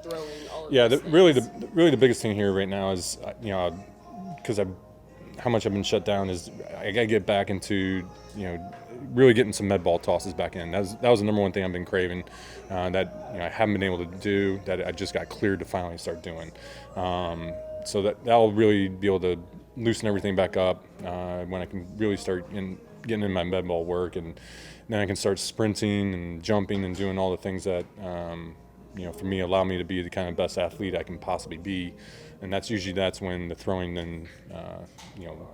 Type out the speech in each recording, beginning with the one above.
throwing, all of Yeah, those really, things? the biggest thing here right now is, because how much I've been shut down is I got to get back into, really getting some med ball tosses back in. That was the number one thing I've been craving, that I haven't been able to do, that I just got cleared to finally start doing. So that'll really be able to loosen everything back up when I can really start getting in my med ball work, and then I can start sprinting and jumping and doing all the things that for me, allow me to be the kind of best athlete I can possibly be. And that's when the throwing then,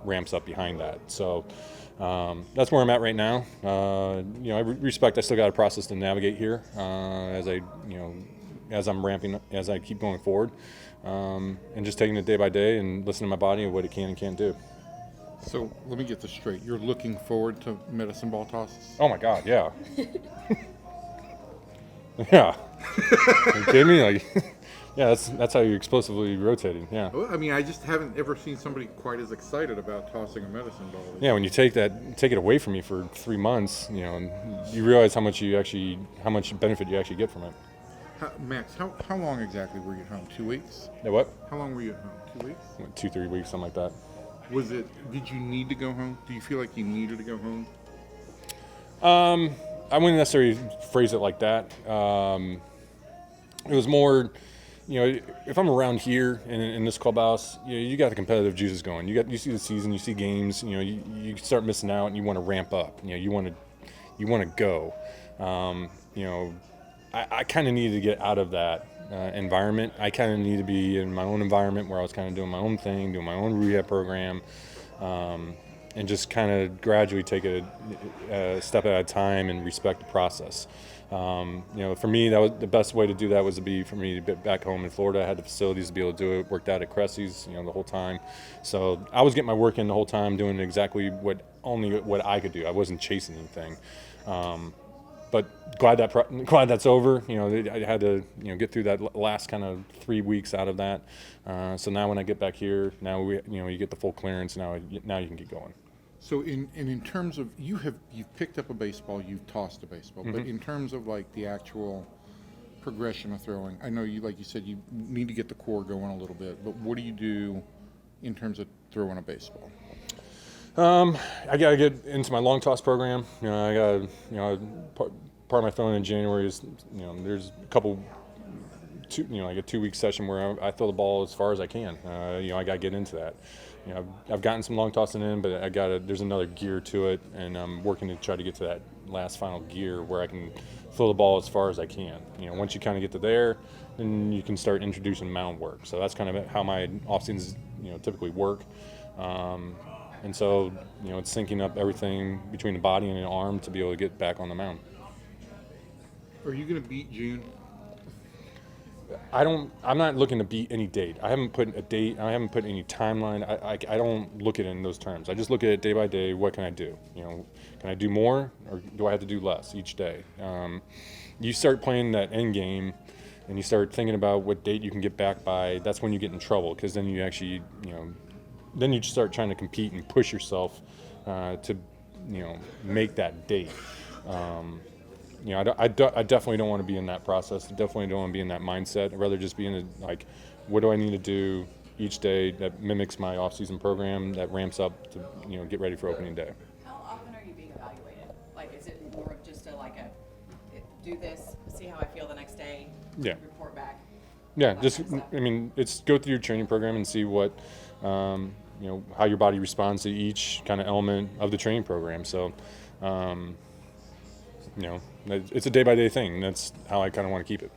ramps up behind that. So that's where I'm at right now. I respect I still got a process to navigate here as I'm ramping up, as I keep going forward, and just taking it day by day and listening to my body and what it can and can't do. So let me get this straight. You're looking forward to medicine ball tosses? Oh my God, yeah. Yeah. Are you kidding me? Like, yeah, that's how you're explosively rotating. Yeah. Well, I mean, I just haven't ever seen somebody quite as excited about tossing a medicine ball. Yeah, when you take it away from me for 3 months, and you realize how much benefit you actually get from it. Max, how long exactly were you at home? 2 weeks? Yeah, what? How long were you at home? 2 weeks? 2-3 weeks, something like that. Did you need to go home? Do you feel like you needed to go home? I wouldn't necessarily phrase it like that. It was more, if I'm around here in this clubhouse, you got the competitive juices going. You see the season, you see games. You start missing out, and you want to ramp up. You want to go. I kind of needed to get out of that environment. I kind of need to be in my own environment where I was kind of doing my own thing, doing my own rehab program, and just kind of gradually take it a step at a time and respect the process. For me, that was the best way to do that was for me to get back home in Florida. I had the facilities to be able to do it. Worked out at Cressy's, the whole time. So I was getting my work in the whole time, doing exactly what I could do. I wasn't chasing anything. But glad that's over. I had to get through that last kind of 3 weeks out of that. So now when I get back here, now you get the full clearance. Now you can get going. So in terms of you've picked up a baseball, you've tossed a baseball, but in terms of like the actual progression of throwing, I know like you said, you need to get the core going a little bit. But what do you do in terms of throwing a baseball? I gotta get into my long toss program. I gotta, part of my throwing in January is, there's a couple, like a 2 week session where I throw the ball as far as I can. I gotta get into that. I've gotten some long tossing in, but there's another gear to it, and I'm working to try to get to that last final gear where I can throw the ball as far as I can. Once you kind of get to there, then you can start introducing mound work. So that's kind of how my off seasons, typically work. And so, it's syncing up everything between the body and the arm to be able to get back on the mound. Are you going to beat June? I'm not looking to beat any date. I haven't put a date. I haven't put any timeline. I don't look at it in those terms. I just look at it day by day. What can I do? Can I do more, or do I have to do less each day? You start playing that end game, and you start thinking about what date you can get back by. That's when you get in trouble, because then you actually, then you start trying to compete and push yourself to, make that date. I definitely don't want to be in that process. I definitely don't want to be in that mindset. I'd rather just be in what do I need to do each day that mimics my off-season program, that ramps up to, get ready for opening day. How often are you being evaluated? Like, is it more of just do this, see how I feel the next day, Yeah. report back? Yeah, it's go through your training program and see what, how your body responds to each kind of element of the training program. So, it's a day-by-day thing. That's how I kind of want to keep it.